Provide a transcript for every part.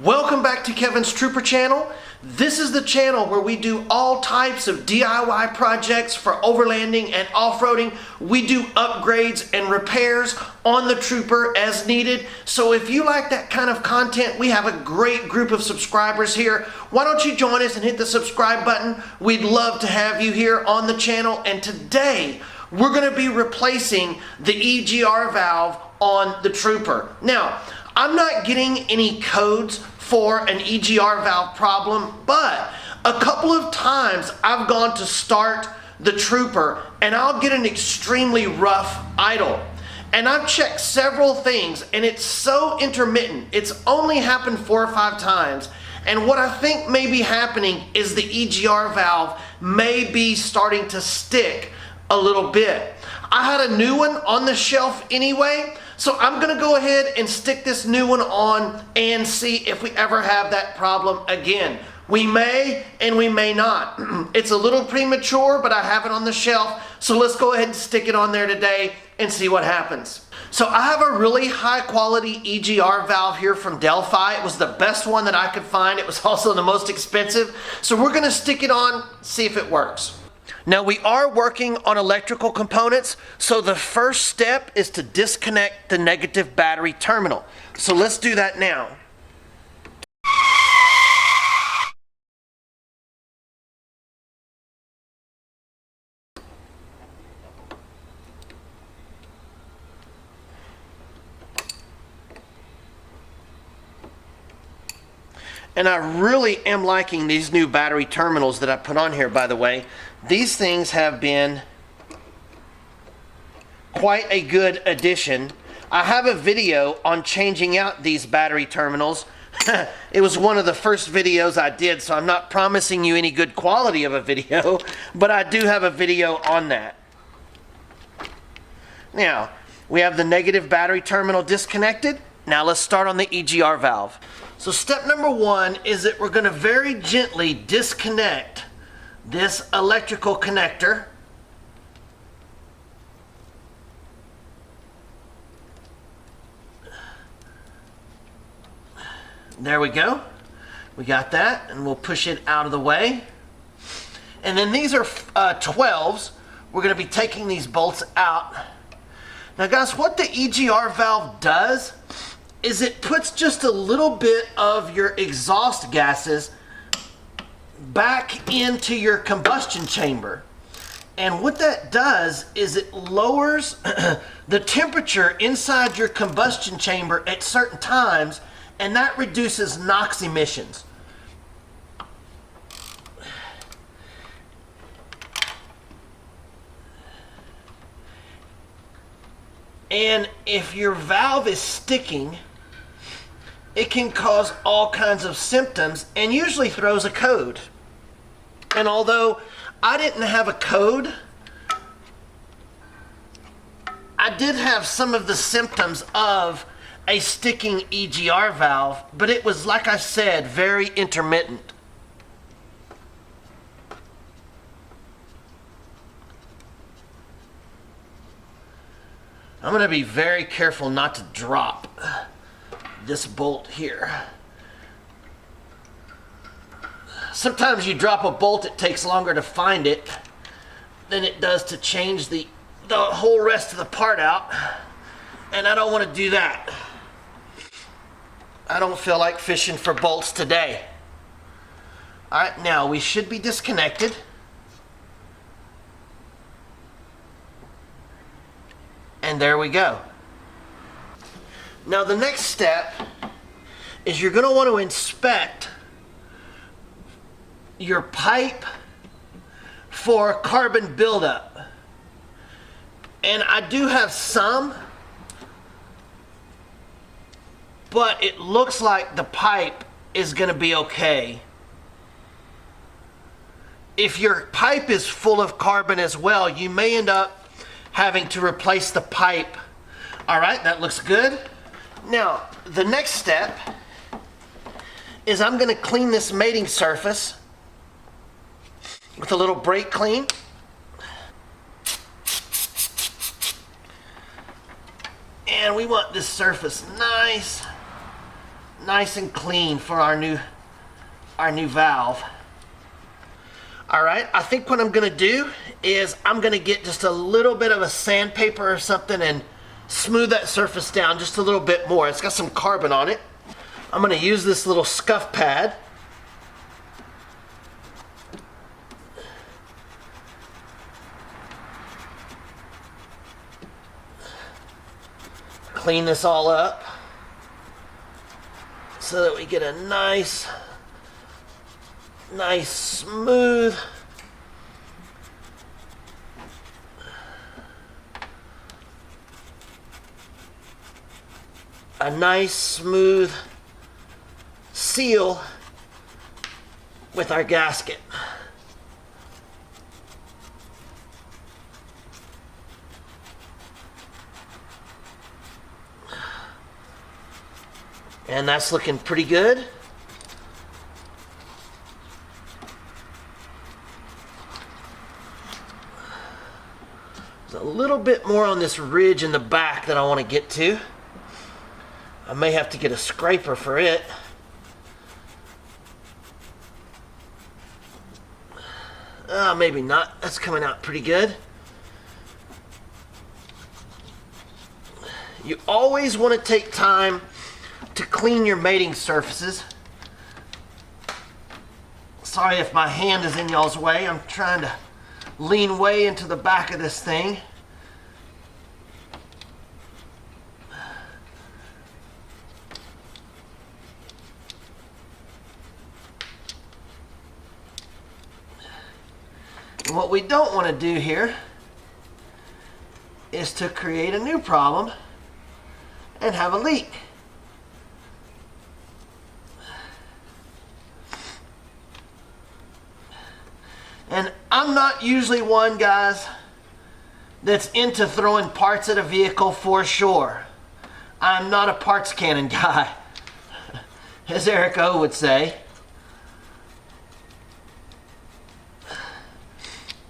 Welcome back to Kevin's Trooper channel. This is the channel where we do all types of DIY projects for overlanding and off-roading. We do upgrades and repairs on the Trooper as needed. So if you like that kind of content, we have a great group of subscribers here. Why don't you join us and hit the subscribe button? We'd love to have you here on the channel. And today, we're going to be replacing the EGR valve on the Trooper. Now, I'm not getting any codes for an EGR valve problem, but a couple of times I've gone to start the Trooper and I'll get an extremely rough idle. And I've checked several things and it's so intermittent. It's only happened 4 or 5 times. And what I think may be happening is the EGR valve may be starting to stick a little bit. I had a new one on the shelf anyway, so I'm gonna go ahead and stick this new one on and see if we ever have that problem again. We may and we may not. It's a little premature, but I have it on the shelf, so let's go ahead and stick it on there today and see what happens. So I have a really high quality EGR valve here from Delphi. It was the best one that I could find. It was also the most expensive. So we're gonna stick it on, see if it works. Now we are working on electrical components, so the first step is to disconnect the negative battery terminal. So let's do that now. And I really am liking these new battery terminals that I put on here, by the way. These things have been quite a good addition. I have a video on changing out these battery terminals. It was one of the first videos I did, so I'm not promising you any good quality of a video, but I do have a video on that. Now, we have the negative battery terminal disconnected. Now let's start on the EGR valve. So step number 1 is that we're going to very gently disconnect this electrical connector. There we go. We got that, and we'll push it out of the way. And then these are 12s. We're going to be taking these bolts out. Now guys, what the EGR valve does is it puts just a little bit of your exhaust gases back into your combustion chamber. And what that does is it lowers the temperature inside your combustion chamber at certain times, and that reduces NOx emissions. And if your valve is sticking, it can cause all kinds of symptoms and usually throws a code. And although I didn't have a code, I did have some of the symptoms of a sticking EGR valve, but it was, like I said, very intermittent. I'm going to be very careful not to drop this bolt here. Sometimes you drop a bolt, it takes longer to find it than it does to change the whole rest of the part out, and I don't want to do that. I don't feel like fishing for bolts today. Alright, now we should be disconnected. And there we go. Now the next step is you're going to want to inspect your pipe for carbon buildup. And I do have some, but it looks like the pipe is going to be okay. If your pipe is full of carbon as well, you may end up having to replace the pipe. All right, that looks good. Now, the next step is I'm going to clean this mating surface with a little brake clean. And we want this surface nice nice and clean for our new valve. All right, I think what I'm gonna do is I'm gonna get just a little bit of a sandpaper or something and smooth that surface down just a little bit more. It's got some carbon on it. I'm gonna use this little scuff pad. Clean this all up so that we get a nice smooth seal with our gasket. And that's looking pretty good. There's a little bit more on this ridge in the back that I want to get to. I may have to get a scraper for it. Maybe not. That's coming out pretty good. You always want to take time to clean your mating surfaces. Sorry if my hand is in y'all's way. I'm trying to lean way into the back of this thing. And what we don't want to do here is to create a new problem and have a leak. And I'm not usually one, guys, that's into throwing parts at a vehicle for sure. I'm not a parts cannon guy, as Eric O would say.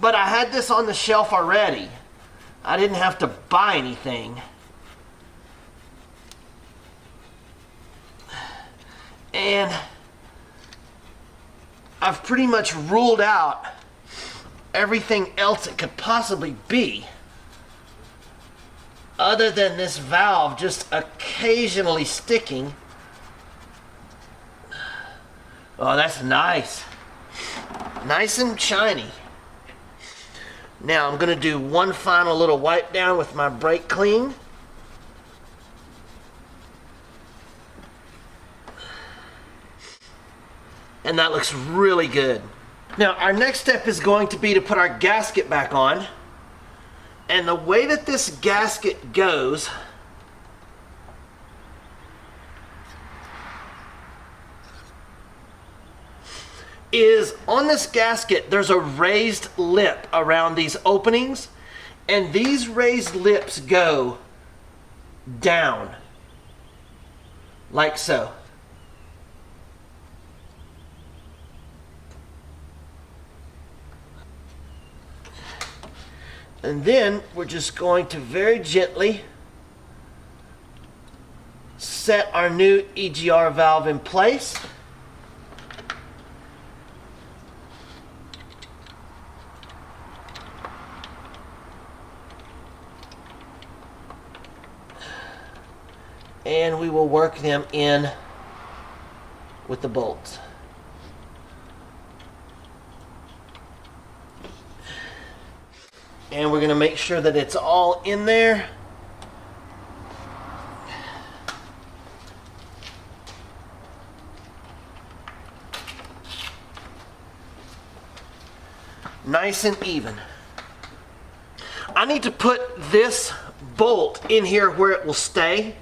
But I had this on the shelf already. I didn't have to buy anything. And I've pretty much ruled out everything else it could possibly be, other than this valve just occasionally sticking. Oh, that's nice. Nice and shiny. Now I'm going to do one final little wipe down with my brake clean. And that looks really good. Now our next step is going to be to put our gasket back on. And the way that this gasket goes is on this gasket there's a raised lip around these openings, and these raised lips go down like so. And then we're just going to very gently set our new EGR valve in place. And we will work them in with the bolts. And we're going to make sure that it's all in there. Nice and even. I need to put this bolt in here where it will stay.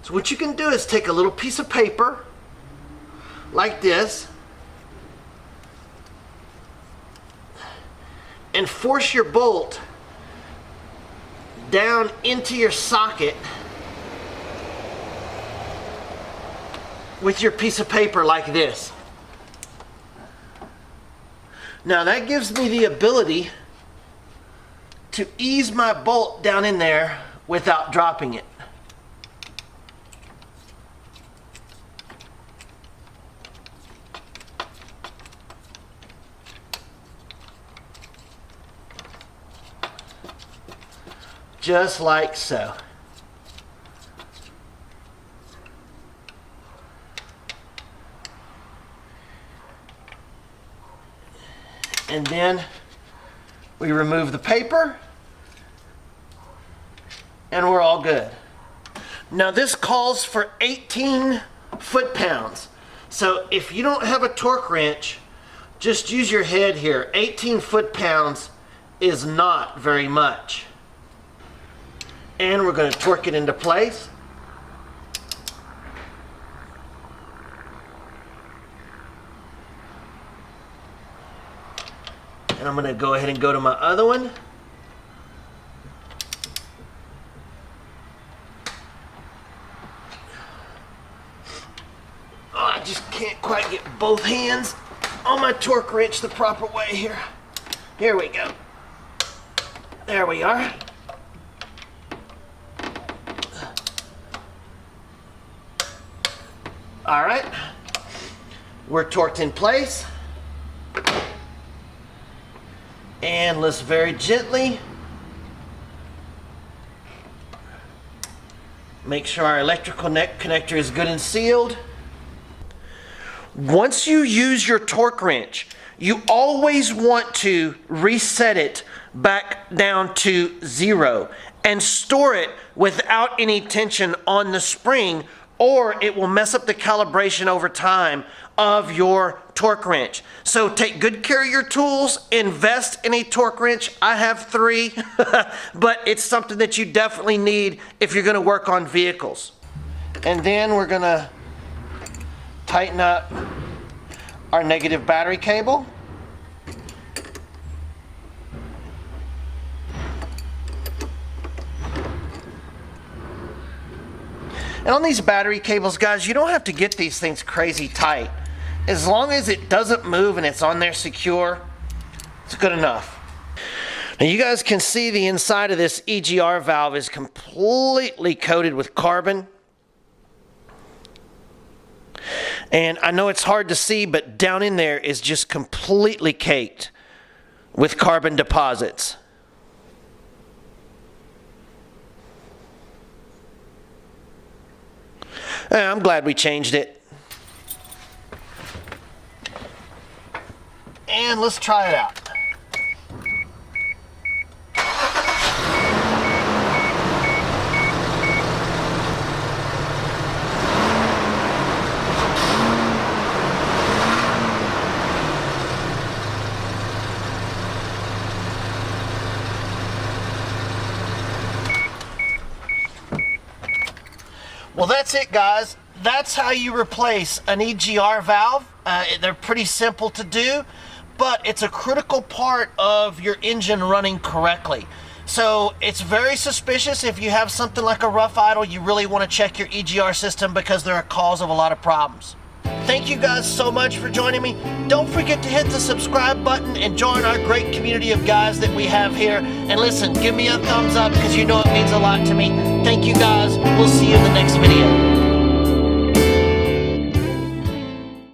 So what you can do is take a little piece of paper like this and force your bolt down into your socket with your piece of paper like this. Now that gives me the ability to ease my bolt down in there without dropping it. just like so. And then we remove the paper and we're all good. Now this calls for 18 foot-pounds. So if you don't have a torque wrench, just use your head here. 18 foot-pounds is not very much. And we're going to torque it into place. And I'm going to go ahead and go to my other one. Oh, I just can't quite get both hands on my torque wrench the proper way here. Here we go. There we are. All right. We're torqued in place. And let's very gently make sure our electrical neck connector is good and sealed. Once you use your torque wrench, you always want to reset it back down to 0 and store it without any tension on the spring, or it will mess up the calibration over time of your torque wrench. So take good care of your tools, invest in a torque wrench. I have 3, but it's something that you definitely need if you're gonna work on vehicles. And then we're gonna tighten up our negative battery cable. And on these battery cables, guys, you don't have to get these things crazy tight. As long as it doesn't move and it's on there secure, it's good enough. Now you guys can see the inside of this EGR valve is completely coated with carbon. And I know it's hard to see, but down in there is just completely caked with carbon deposits. I'm glad we changed it. And let's try it out. Well, that's it, guys. That's how you replace an EGR valve. They're pretty simple to do, but it's a critical part of your engine running correctly. So it's very suspicious. If you have something like a rough idle, you really want to check your EGR system because they're a cause of a lot of problems. Thank you guys so much for joining me. Don't forget to hit the subscribe button and join our great community of guys that we have here. And listen, give me a thumbs up because you know it means a lot to me. Thank you guys. We'll see you in the next video.